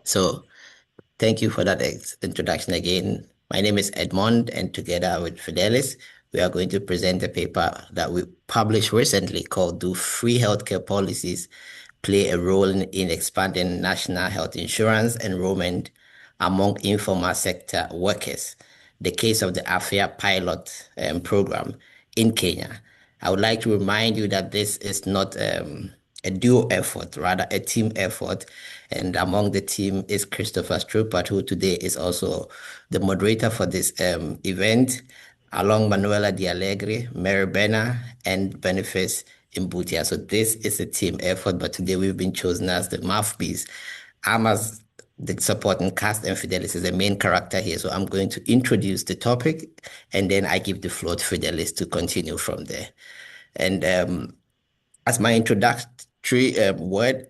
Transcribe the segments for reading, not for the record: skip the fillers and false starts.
So thank you for that introduction again. My name is Edmund, and together with Fidelis, we are going to present a paper that we published recently called Do Free Healthcare Policies Play a Role in Expanding National Health Insurance Enrollment Among Informal Sector Workers? The case of the Afya pilot program in Kenya. I would like to remind you that this is not a duo effort, rather a team effort. And among the team is Christopher Struppert, who today is also the moderator for this event, along Manuela Dialegre, Mary Benner, and Boniface Imbutia. So this is a team effort, but today we've been chosen as the mouthpiece. I'm as the supporting cast, and Fidelis is the main character here. So I'm going to introduce the topic, and then I give the floor to Fidelis to continue from there. And as my introductory word,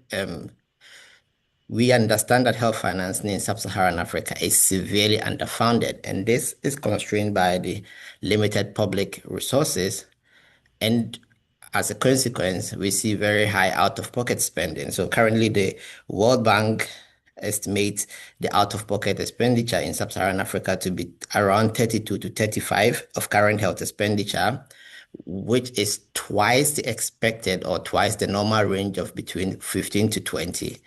we understand that health financing in sub-Saharan Africa is severely underfunded, and this is constrained by the limited public resources. And as a consequence, we see very high out-of-pocket spending. So currently, the World Bank estimates the out-of-pocket expenditure in sub-Saharan Africa to be around 32 to 35 of current health expenditure, which is twice the expected or twice the normal range of between 15 to 20.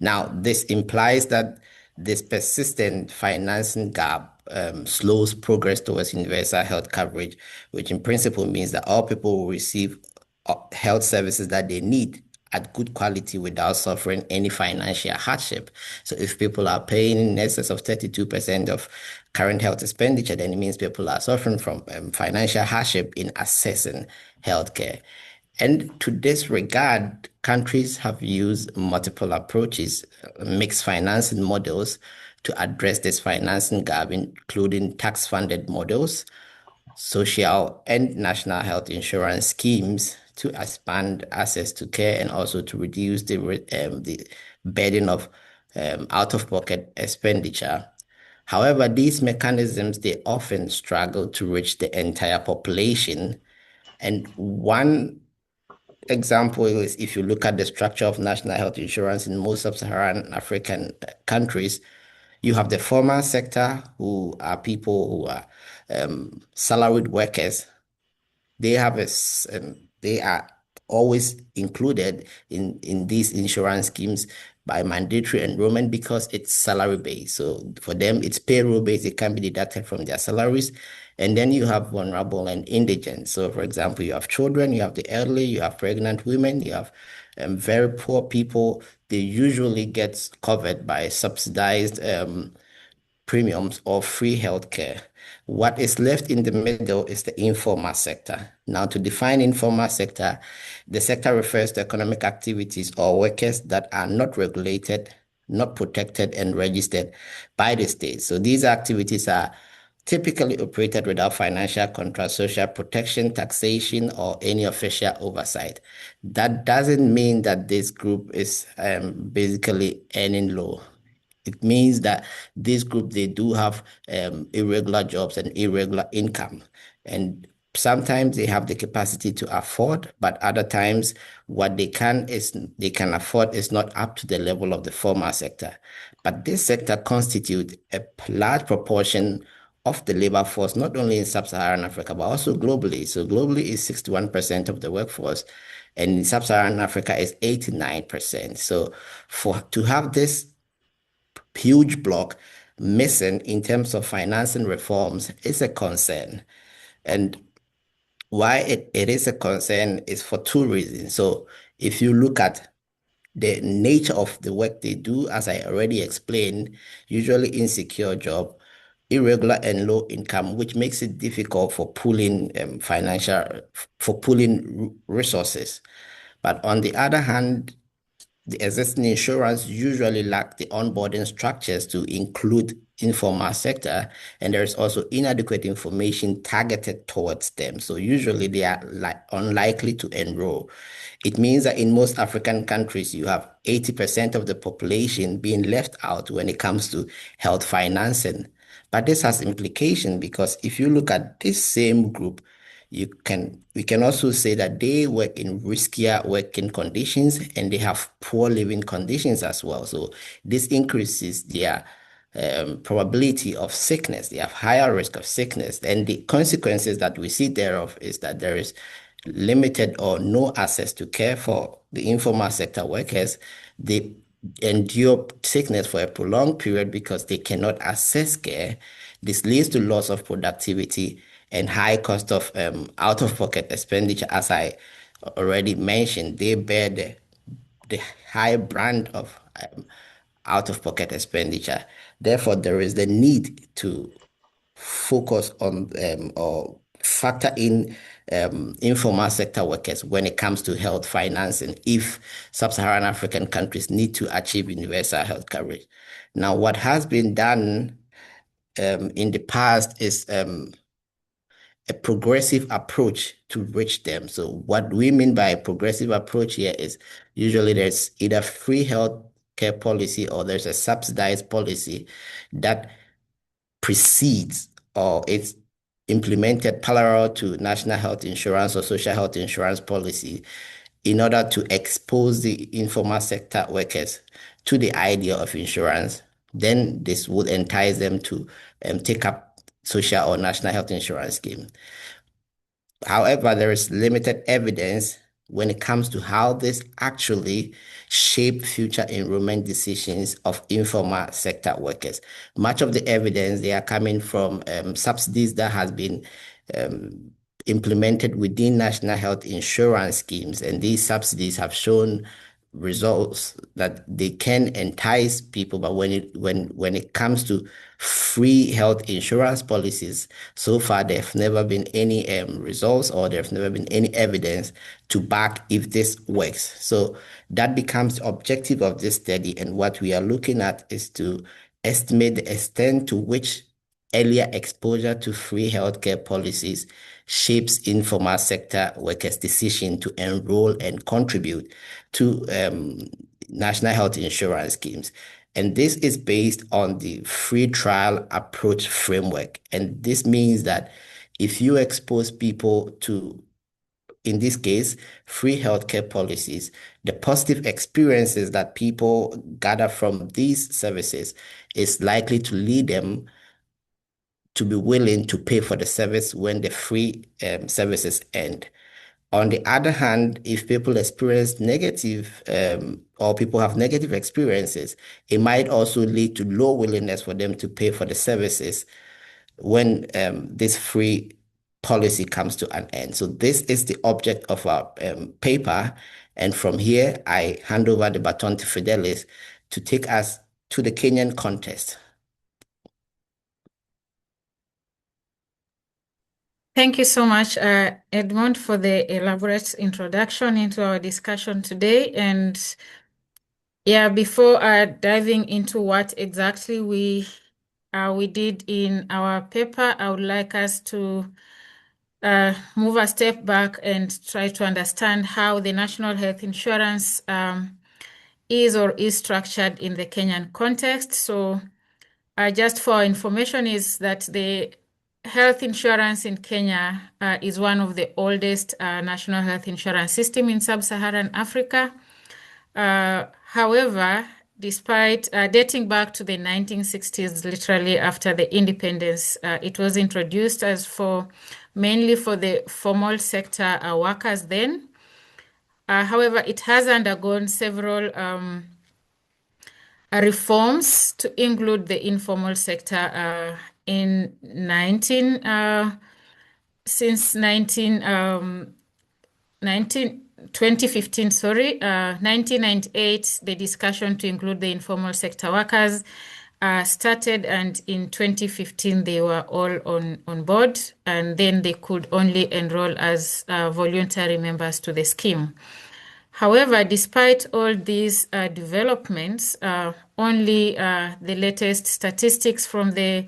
Now, this implies that this persistent financing gap slows progress towards universal health coverage, which in principle means that all people will receive health services that they need at good quality without suffering any financial hardship. So if people are paying in excess of 32% of current health expenditure, then it means people are suffering from financial hardship in accessing healthcare. And to this regard, countries have used multiple approaches, mixed financing models to address this financing gap, including tax-funded models, social and national health insurance schemes to expand access to care and also to reduce the burden of out-of-pocket expenditure. However, these mechanisms, they often struggle to reach the entire population. And one example is if you look at the structure of national health insurance in most sub-Saharan African countries, you have the formal sector who are people who are salaried workers. They have they are always included in these insurance schemes by mandatory enrollment because it's salary based. So for them, it's payroll based. It can be deducted from their salaries. And then you have vulnerable and indigent. So for example, you have children, you have the elderly, you have pregnant women, you have very poor people. They usually get covered by subsidized premiums or free healthcare. What is left in the middle is the informal sector. Now, to define informal sector, the sector refers to economic activities or workers that are not regulated, not protected, and registered by the state. So these activities are typically operated without financial control, social protection, taxation, or any official oversight. That doesn't mean that this group is basically earning low. It means that this group, they do have irregular jobs and irregular income. And sometimes they have the capacity to afford, but other times what they can afford is not up to the level of the formal sector. But this sector constitutes a large proportion of the labor force, not only in sub-Saharan Africa, but also globally. So globally is 61% of the workforce, and in sub-Saharan Africa is 89%. So for to have this huge block missing in terms of financing reforms is a concern. And why it is a concern is for two reasons. So if you look at the nature of the work they do, as I already explained, usually insecure job, irregular and low income, which makes it difficult for pooling for pooling resources. But on the other hand, the existing insurance usually lack the onboarding structures to include informal sector, and there's also inadequate information targeted towards them. So usually they are unlikely to enroll. It means that in most African countries, you have 80% of the population being left out when it comes to health financing. But this has implication because if you look at this same group, We can also say that they work in riskier working conditions and they have poor living conditions as well. So this increases their probability of sickness. They have higher risk of sickness. And the consequences that we see thereof is that there is limited or no access to care for the informal sector workers. They endure sickness for a prolonged period because they cannot access care. This leads to loss of productivity and high cost of out-of-pocket expenditure. As I already mentioned, they bear the high brand of out-of-pocket expenditure. Therefore, there is the need to focus on or factor in informal sector workers when it comes to health financing if sub-Saharan African countries need to achieve universal health coverage. Now, what has been done in the past is a progressive approach to reach them. So what we mean by a progressive approach here is usually there's either free health care policy or there's a subsidized policy that precedes or it's implemented parallel to national health insurance or social health insurance policy in order to expose the informal sector workers to the idea of insurance. Then this would entice them to take up social or national health insurance scheme. However, there is limited evidence when it comes to how this actually shape future enrollment decisions of informal sector workers. Much of the evidence they are coming from subsidies that has been implemented within national health insurance schemes, and these subsidies have shown results that they can entice people, but when it comes to free health insurance policies, so far there have never been any results or there have never been any evidence to back if this works. So that becomes the objective of this study, and what we are looking at is to estimate the extent to which earlier exposure to free healthcare policies shapes informal sector workers' decision to enroll and contribute to national health insurance schemes. And this is based on the free trial approach framework. And this means that if you expose people to, in this case, free healthcare policies, the positive experiences that people gather from these services is likely to lead them to be willing to pay for the service when the free services end. On the other hand, if people experience negative or people have negative experiences, it might also lead to low willingness for them to pay for the services when this free policy comes to an end. So this is the object of our paper. And from here, I hand over the baton to Phidelis to take us to the Kenyan context. Thank you so much, Edmund, for the elaborate introduction into our discussion today. And yeah, before diving into what exactly we did in our paper, I would like us to move a step back and try to understand how the national health insurance is structured in the Kenyan context. So just for information is that the health insurance in Kenya is one of the oldest national health insurance system in sub-Saharan Africa. However, despite dating back to the 1960s, literally after the independence, it was introduced as mainly for the formal sector workers then. However, it has undergone several reforms to include the informal sector in 2015, 1998, the discussion to include the informal sector workers started, and in 2015 they were all on board, and then they could only enroll as voluntary members to the scheme. However, despite all these developments, only the latest statistics from the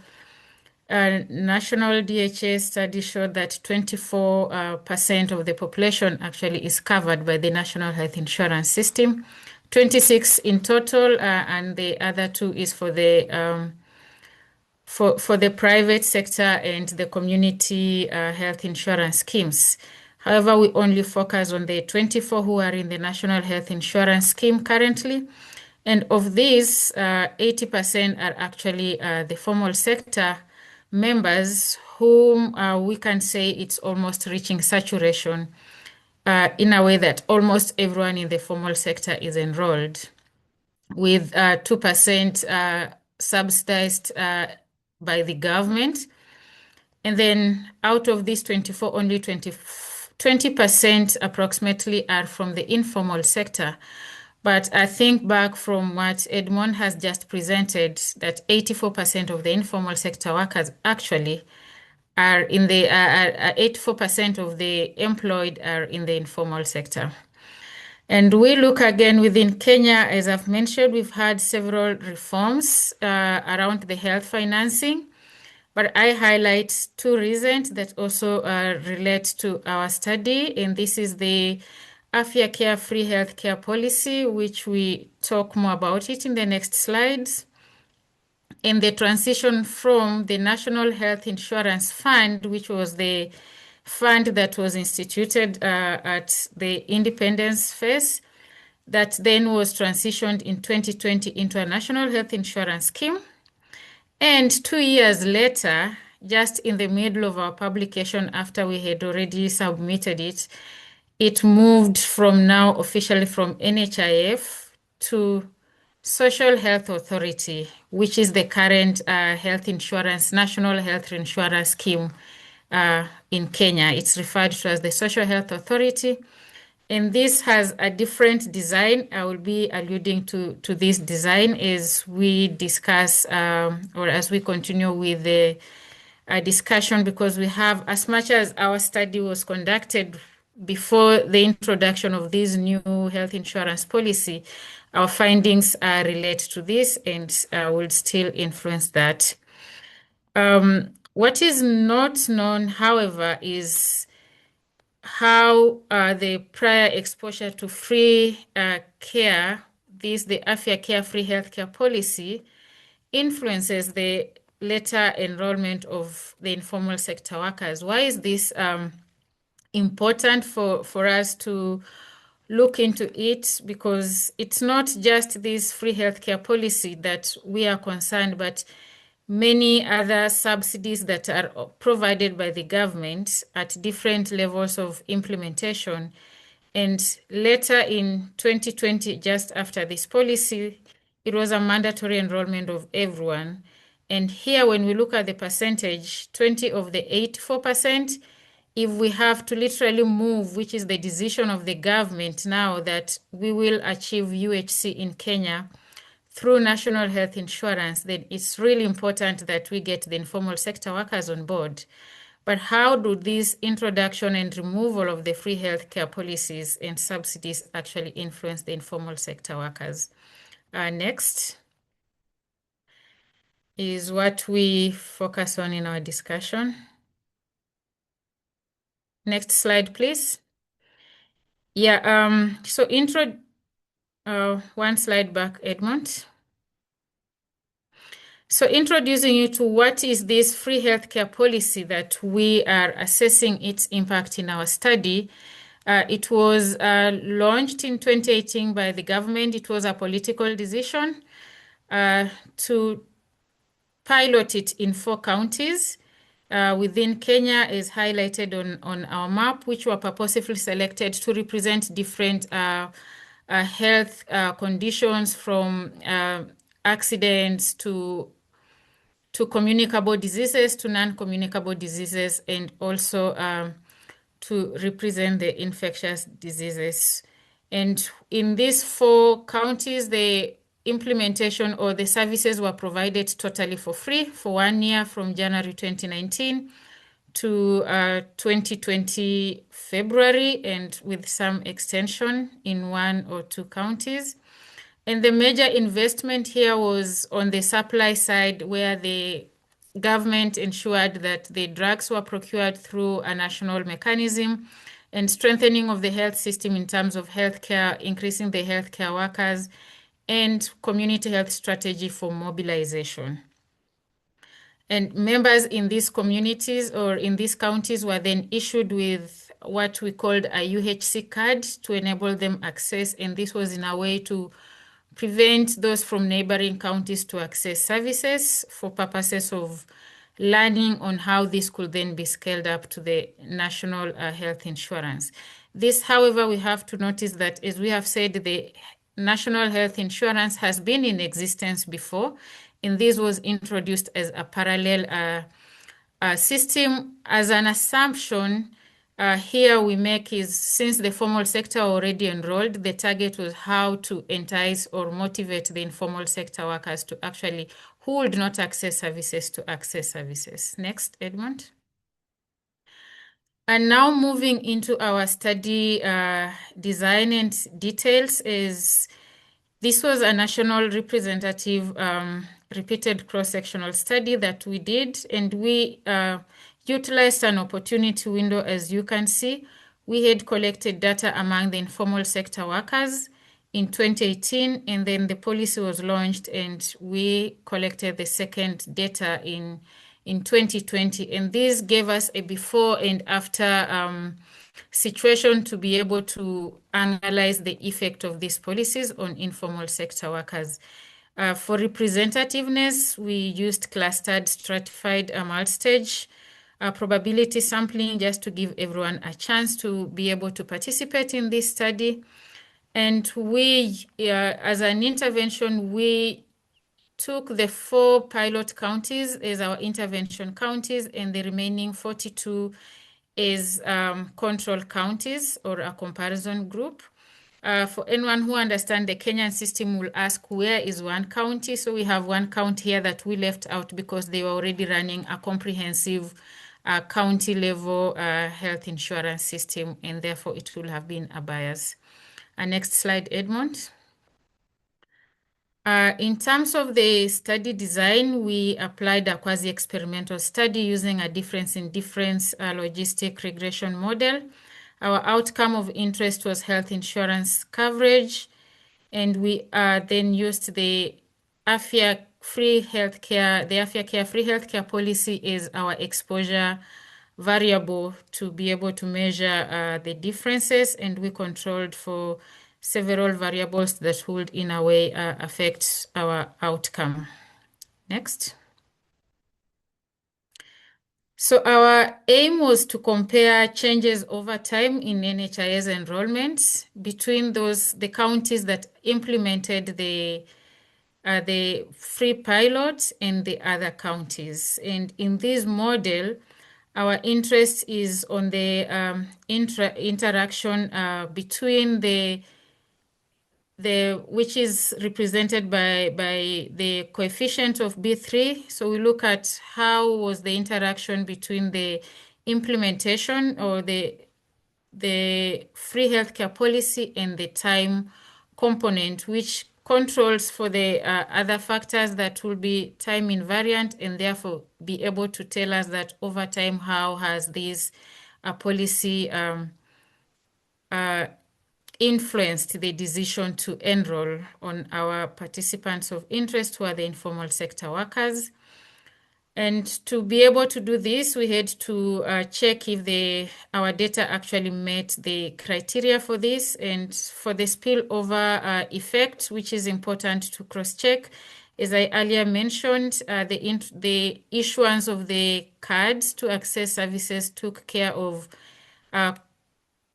national DHS study showed that 24% of the population actually is covered by the national health insurance system, 26 in total, and the other 2 is for the for the private sector and the community health insurance schemes. However, we only focus on the 24 who are in the National Health Insurance Scheme currently. And of these, 80% are actually the formal sector members, whom we can say it's almost reaching saturation in a way that almost everyone in the formal sector is enrolled, with 2% subsidized by the government. And then out of these 24, only 20% approximately are from the informal sector. But I think back from what Edmund has just presented, that 84% of the informal sector workers actually are in the 84% of the employed are in the informal sector. And we look again within Kenya, as I've mentioned, we've had several reforms around the health financing, but I highlight two reasons that also relate to our study, and this is the Afya Care-Free Healthcare Policy, which we talk more about it in the next slides, and the transition from the National Health Insurance Fund, which was the fund that was instituted at the independence phase, that then was transitioned in 2020 into a national health insurance scheme. And 2 years later, just in the middle of our publication, after we had already submitted it, it moved from now officially from NHIF to Social Health Authority, which is the current health insurance, national health insurance scheme in Kenya. It's referred to as the Social Health Authority. And this has a different design. I will be alluding to this design as we discuss or as we continue with the discussion, because we have, as much as our study was conducted before the introduction of this new health insurance policy, our findings relate to this and will still influence that. What is not known, however, is how the prior exposure to free care, the Afya Care-Free Healthcare Policy, influences the later enrollment of the informal sector workers. Why is this important for us to look into it? Because it's not just this free healthcare policy that we are concerned, but many other subsidies that are provided by the government at different levels of implementation. And later in 2020, just after this policy, it was a mandatory enrollment of everyone. And here, when we look at the percentage, 20 of the 84%, if we have to literally move, which is the decision of the government now that we will achieve UHC in Kenya through national health insurance, then it's really important that we get the informal sector workers on board. But how do this introduction and removal of the free healthcare policies and subsidies actually influence the informal sector workers? Next is what we focus on in our discussion. Next slide, please. Yeah, so one slide back, Edmund. So introducing you to what is this free healthcare policy that we are assessing its impact in our study. It was launched in 2018 by the government. It was a political decision to pilot it in 4 counties within Kenya, is highlighted on our map, which were purposefully selected to represent different health conditions, from accidents to communicable diseases to non-communicable diseases, and also to represent the infectious diseases. And in these 4 counties, the implementation or the services were provided totally for free for 1 year, from January 2019 to 2020 February, and with some extension in 1 or 2 counties. And the major investment here was on the supply side, where the government ensured that the drugs were procured through a national mechanism, and strengthening of the health system in terms of healthcare, increasing the healthcare workers, and community health strategy for mobilization. And members in these communities or in these counties were then issued with what we called a UHC card to enable them access. And this was in a way to prevent those from neighboring counties to access services for purposes of learning on how this could then be scaled up to the national health insurance. This, however, we have to notice that, as we have said, the national health insurance has been in existence before, and this was introduced as a parallel system. As an assumption, here we make is, since the formal sector already enrolled, the target was how to entice or motivate the informal sector workers to actually, who would not access services, to access services. Next, Edmund. And now moving into our study design and details, is this was a national representative repeated cross-sectional study that we did, and we utilized an opportunity window. As you can see, we had collected data among the informal sector workers in 2018, and then the policy was launched, and we collected the second data in 2020. And this gave us a before and after situation to be able to analyze the effect of these policies on informal sector workers. For representativeness, we used clustered stratified multi-stage probability sampling just to give everyone a chance to be able to participate in this study. And we, as an intervention, we took the 4 pilot counties as our intervention counties, and the remaining 42 as control counties or a comparison group. For anyone who understands the Kenyan system will ask, where is one county? So we have one county here that we left out because they were already running a comprehensive county level health insurance system, and therefore it will have been a bias. Next slide, Edmund. In terms of the study design, we applied a quasi-experimental study using a difference in difference logistic regression model. Our outcome of interest was health insurance coverage, and we then used the Afya free healthcare, the Afya Care free healthcare policy is our exposure variable to be able to measure the differences, and we controlled for several variables that would in a way affect our outcome. Next. So our aim was to compare changes over time in NHIS enrollment between the counties that implemented the free pilot and the other counties. And in this model, our interest is on the interaction between which is represented by the coefficient of B3. So we look at how was the interaction between the implementation or the free healthcare policy and the time component, which controls for the other factors that will be time invariant, and therefore be able to tell us that over time, how has this policy influenced the decision to enroll on our participants of interest, who are the informal sector workers. And to be able to do this, we had to check if our data actually met the criteria for this. And for the spillover effect, which is important to cross-check, as I earlier mentioned, the issuance of the cards to access services took care of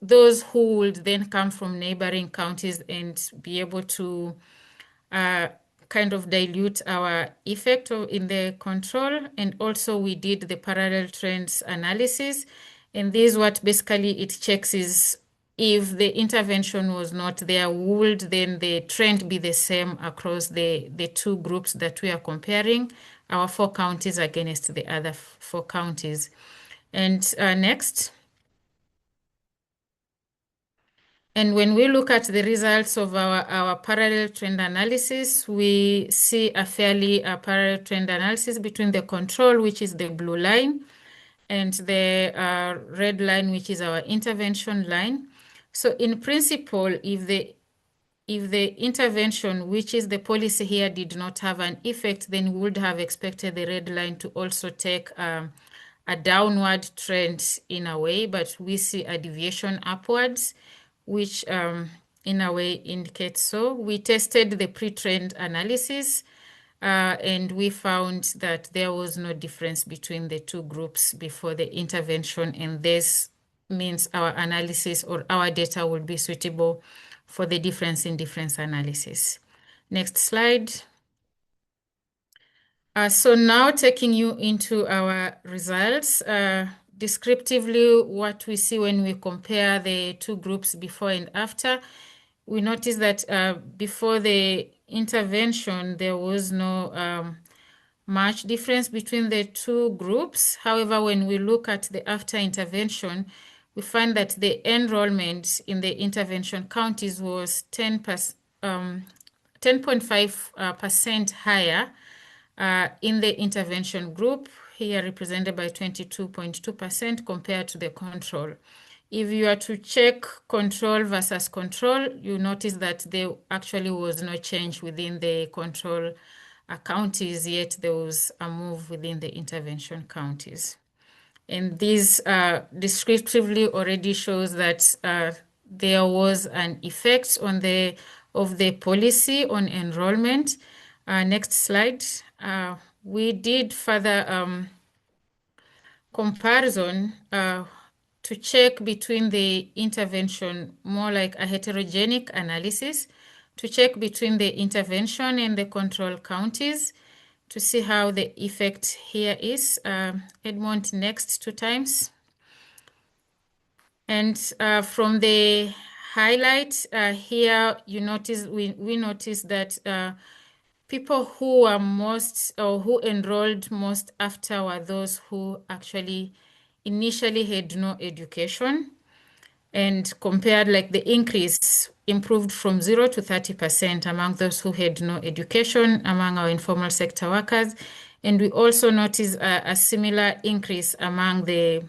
those who would then come from neighboring counties and be able to kind of dilute our effect in the control. And also we did the parallel trends analysis. And this, what basically it checks is, if the intervention was not there, would then the trend be the same across the 2 groups that we are comparing, our 4 counties against the other 4 counties. And next. And when we look at the results of our parallel trend analysis, we see a fairly parallel trend analysis between the control, which is the blue line, and the red line, which is our intervention line. So in principle, if the if the intervention, which is the policy here, did not have an effect, then we would have expected the red line to also take a downward trend in a way, but we see a deviation upwards, which in a way indicates so. We tested the pre-trend analysis and we found that there was no difference between the two groups before the intervention, and this means our analysis or our data will be suitable for the difference in difference analysis. Next slide. So now taking you into our results, descriptively what we see when we compare the two groups before and after, we notice that before the intervention, there was no much difference between the two groups. However, when we look at the after intervention, we find that the enrollment in the intervention counties was 10.5% higher in the intervention group, here represented by 22.2% compared to the control. If you are to check control versus control, you notice that there actually was no change within the control counties, yet there was a move within the intervention counties. And this descriptively already shows that there was an effect on of the policy on enrollment. Next slide. We did further comparison to check between the intervention, more like a heterogenic analysis, to check between the intervention and the control counties to see how the effect here is. Edmund, next 2 times. And from the highlight here, you notice we notice that people who were most or who enrolled most after were those who actually initially had no education, and compared, like, the increase improved from 0 to 30% among those who had no education among our informal sector workers. And we also noticed a similar increase among the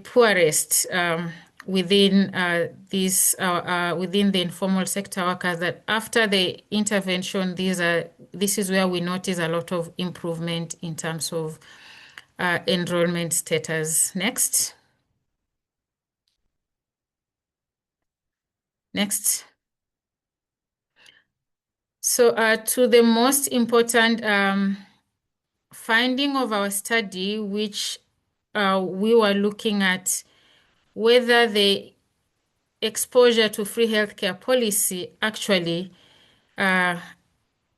poorest within within the informal sector workers, that after the intervention, this is where we notice a lot of improvement in terms of enrollment status. Next. Next. So to the most important finding of our study, which we were looking at whether the exposure to free healthcare policy actually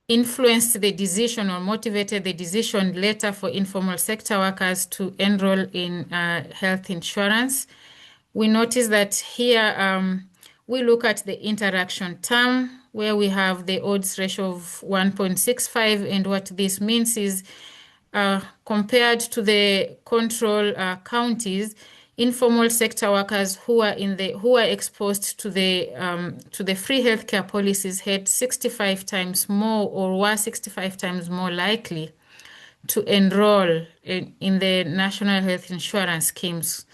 influenced the decision or motivated the decision later for informal sector workers to enroll in health insurance. We notice that here we look at the interaction term, where we have the odds ratio of 1.65, and what this means is compared to the control counties, informal sector workers who are exposed to the free healthcare policies had 65 times more, or were 65 times more likely to enroll in the national health insurance schemes.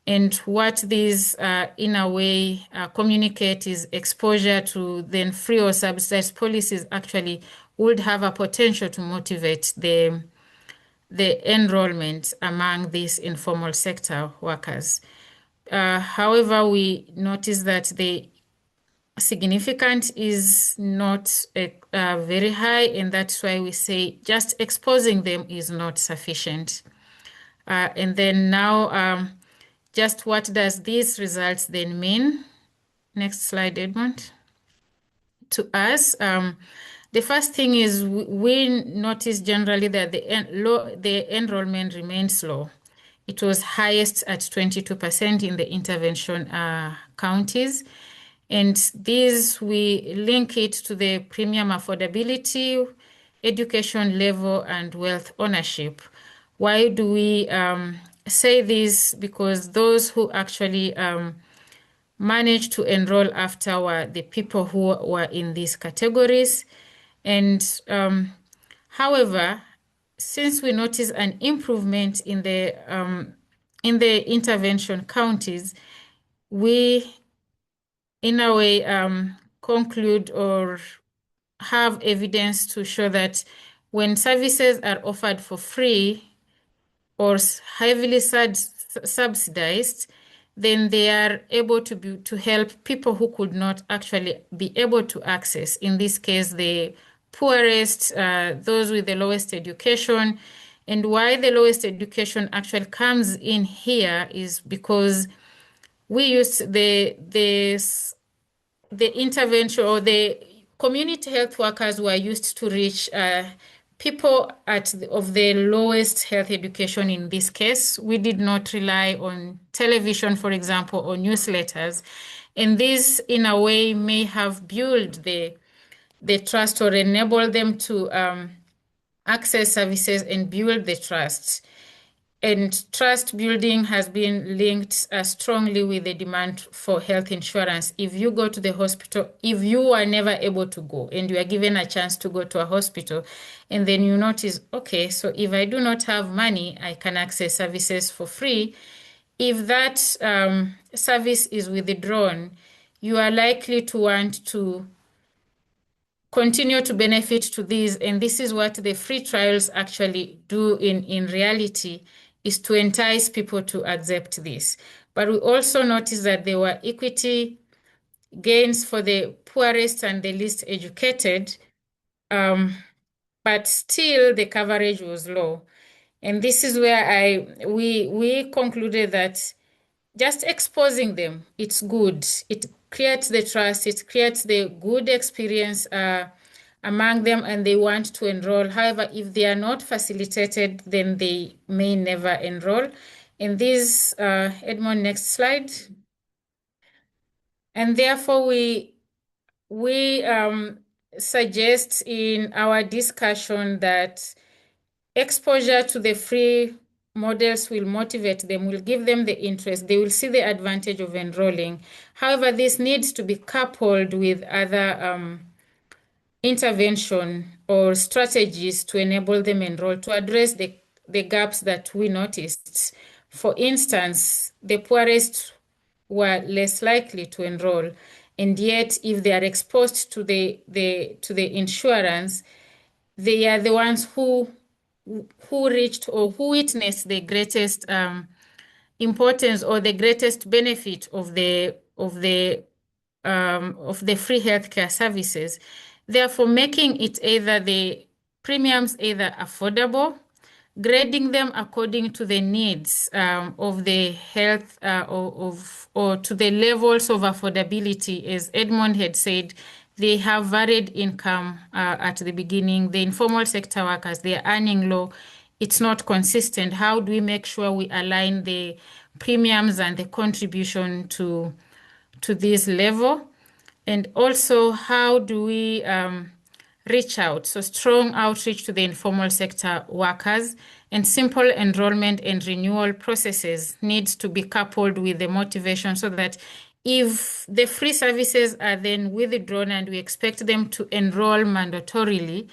And what these, in a way, communicate is exposure to then free or subsidized policies actually would have a potential to motivate the enrollment among these informal sector workers. However, we notice that the significance is not very high, and that's why we say just exposing them is not sufficient. And then now, just what does these results then mean? Next slide, Edmund. To us, the first thing is we notice generally that the enrollment remains low. It was highest at 22% in the intervention counties. And this, we link it to the premium affordability, education level, and wealth ownership. Why do we say this? Because those who actually managed to enroll after were the people who were in these categories. And however, since we notice an improvement in the intervention counties, we, in a way, conclude or have evidence to show that when services are offered for free or heavily subsidized, then they are able to help people who could not actually be able to access. In this case, the poorest, those with the lowest education. And why the lowest education actually comes in here is because we use the intervention or the community health workers were used to reach people of the lowest health education. In this case, we did not rely on television, for example, or newsletters. And this, in a way, may have built the trust or enable them to access services and build the trust. And trust building has been linked strongly with the demand for health insurance. If you go to the hospital, if you are never able to go and you are given a chance to go to a hospital, and then you notice, okay, so if I do not have money, I can access services for free. If that service is withdrawn, you are likely to want to continue to benefit to these. And this is what the free trials actually do in reality, is to entice people to accept this. But we also noticed that there were equity gains for the poorest and the least educated, but still the coverage was low. And this is where we concluded that just exposing them, it's good. It creates the trust, it creates the good experience among them, and they want to enroll. However, if they are not facilitated, then they may never enroll. In this, Edmund, next slide. And therefore, we suggest in our discussion that exposure to the free models will motivate them, will give them the interest. They will see the advantage of enrolling. However, this needs to be coupled with other intervention or strategies to enable them enroll, to address the gaps that we noticed. For instance, the poorest were less likely to enroll, and yet if they are exposed to the insurance, they are the ones who reached or who witnessed the greatest importance or the greatest benefit of the free healthcare services. Therefore, making it either the premiums either affordable, grading them according to the needs of the health or to the levels of affordability. As Edmund had said, they have varied income at the beginning. The informal sector workers, they are earning low. It's not consistent. How do we make sure we align the premiums and the contribution to this level? And also, how do we reach out? So strong outreach to the informal sector workers, and simple enrollment and renewal processes needs to be coupled with the motivation, so that if the free services are then withdrawn and we expect them to enroll mandatorily,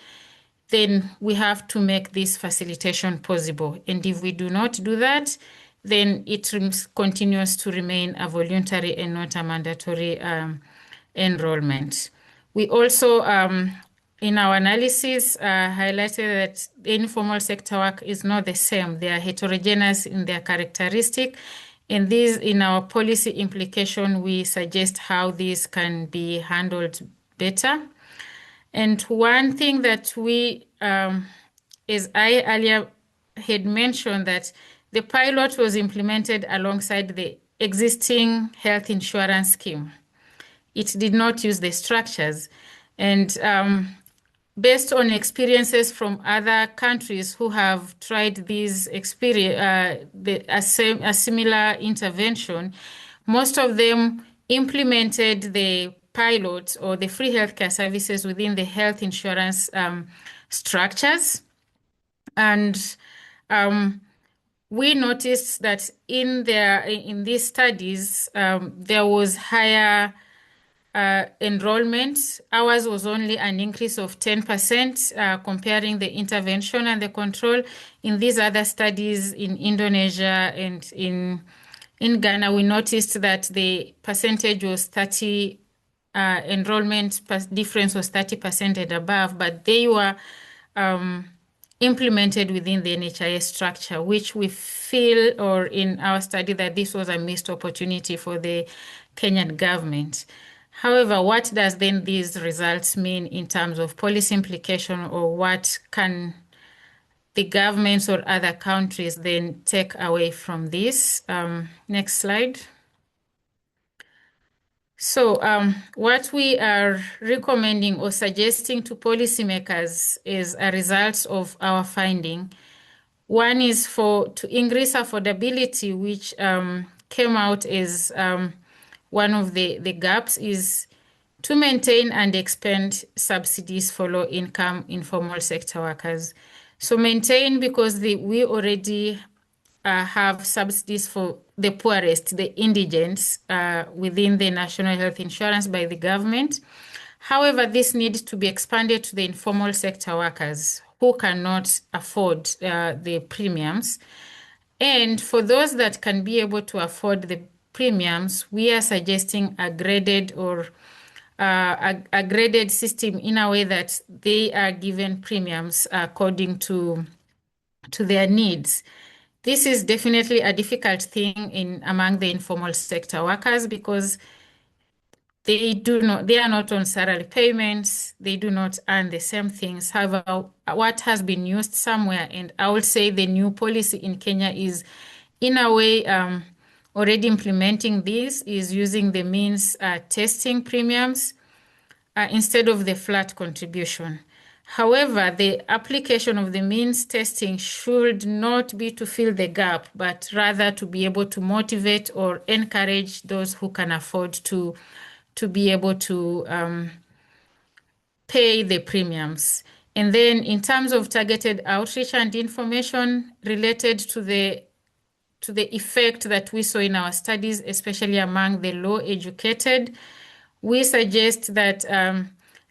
then we have to make this facilitation possible. And if we do not do that, then it continues to remain a voluntary and not a mandatory enrollment. We also, in our analysis, highlighted that the informal sector work is not the same. They are heterogeneous in their characteristic. And these, in our policy implication, we suggest how these can be handled better. And one thing that we, as I earlier had mentioned, that the pilot was implemented alongside the existing health insurance scheme. It did not use the structures. And based on experiences from other countries who have tried this a similar intervention, most of them implemented the pilot or the free healthcare services within the health insurance structures. And we noticed that in these studies, there was higher enrollment. Ours was only an increase of 10% comparing the intervention and the control. In these other studies in Indonesia and in Ghana, we noticed that the percentage was 30 enrollment difference was 30% and above, but they were um, implemented within the NHIS structure, which we feel, or in our study, that this was a missed opportunity for the Kenyan government. However, what does then these results mean in terms of policy implication, or what can the governments or other countries then take away from this? Next slide. So, what we are recommending or suggesting to policymakers is a result of our finding. One is to increase affordability, which came out as one of the gaps, is to maintain and expand subsidies for low-income informal sector workers. So maintain because we already have subsidies for the poorest, the indigents, within the national health insurance by the government. However, this needs to be expanded to the informal sector workers who cannot afford the premiums. And for those that can be able to afford the premiums, we are suggesting a graded or a graded system in a way that they are given premiums according to their needs. This is definitely a difficult thing among the informal sector workers because they are not on salary payments, they do not earn the same things. However, what has been used somewhere, and I would say the new policy in Kenya is in a way already implementing this, is using the means testing premiums instead of the flat contribution. However, the application of the means testing should not be to fill the gap, but rather to be able to motivate or encourage those who can afford to be able to pay the premiums. And then in terms of targeted outreach and information related to the effect that we saw in our studies, especially among the low educated, we suggest that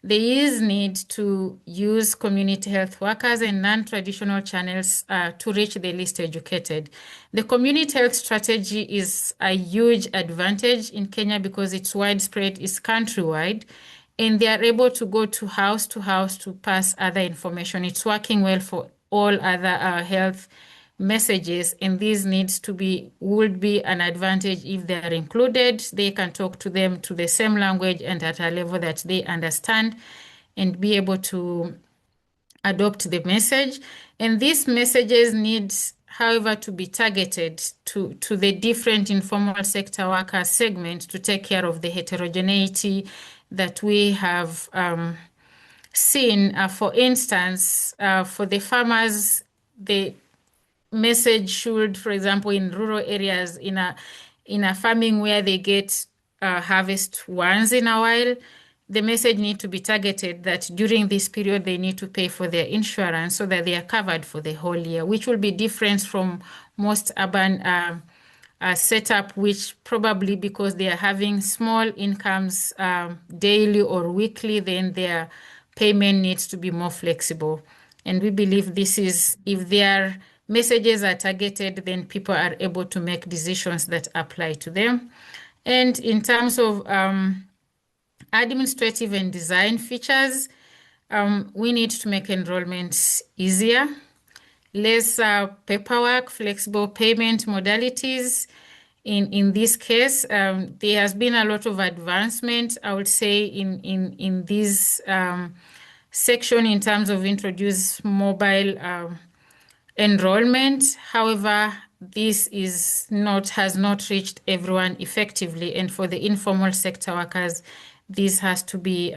there is need to use community health workers and non-traditional channels to reach the least educated. The community health strategy is a huge advantage in Kenya because it's widespread, it's countrywide, and they are able to go to house to pass other information. It's working well for all other health messages, and these would be an advantage if they are included. They can talk to them to the same language and at a level that they understand and be able to adopt the message. And these messages need, however, to be targeted to the different informal sector worker segment to take care of the heterogeneity that we have seen. For instance, for the farmers, the message should, for example, in rural areas, in a farming where they get harvest once in a while, the message need to be targeted that during this period they need to pay for their insurance so that they are covered for the whole year, which will be different from most urban setup, which probably because they are having small incomes daily or weekly, then their payment needs to be more flexible. And we believe this is, if their messages are targeted, then people are able to make decisions that apply to them. And in terms of administrative and design features, we need to make enrollment easier, less paperwork, flexible payment modalities. In this case, there has been a lot of advancement, I would say, in this section in terms of introduce mobile enrollment. However, this has not reached everyone effectively, and for the informal sector workers, this has to be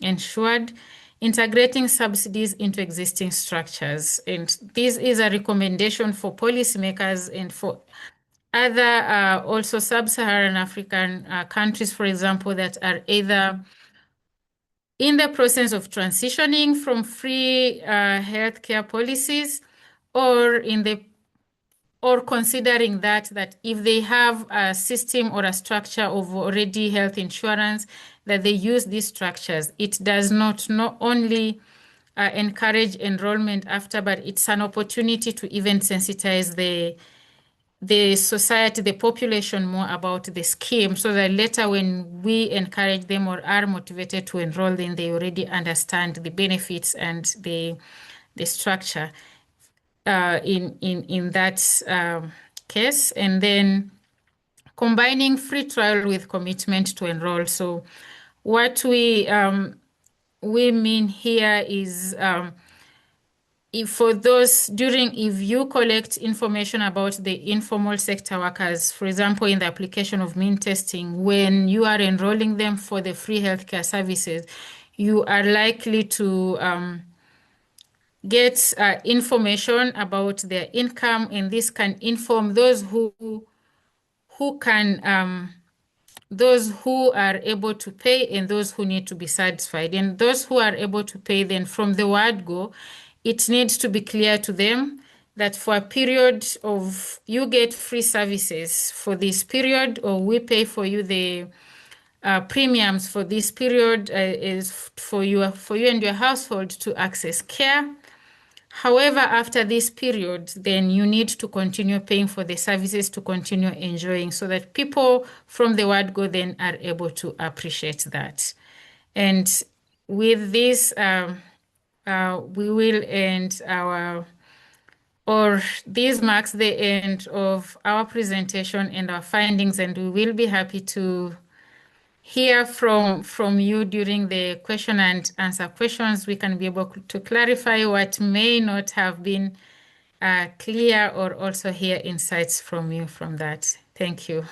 ensured. Integrating subsidies into existing structures, and this is a recommendation for policymakers and for other also sub-Saharan African countries, for example, that are either in the process of transitioning from free healthcare policies or considering that if they have a system or a structure of already health insurance, that they use these structures. It does not only encourage enrollment after, but it's an opportunity to even sensitize the society, the population more about the scheme so that later when we encourage them or are motivated to enroll, then they already understand the benefits and the structure in that case. And then combining free trial with commitment to enroll. So what we mean here is if you collect information about the informal sector workers, for example, in the application of mean testing, when you are enrolling them for the free healthcare services, you are likely to get information about their income, and this can inform who can those who are able to pay and those who need to be satisfied. And those who are able to pay, then from the word go, it needs to be clear to them that for a period of you get free services for this period, or we pay for you the premiums for this period is for you and your household to access care. However, after this period, then you need to continue paying for the services to continue enjoying so that people from the word go then are able to appreciate that. And with this, we will end this marks the end of our presentation and our findings, and we will be happy to hear from you during the question and answer questions. We can be able to clarify what may not have been clear, or also hear insights from you from that. Thank you.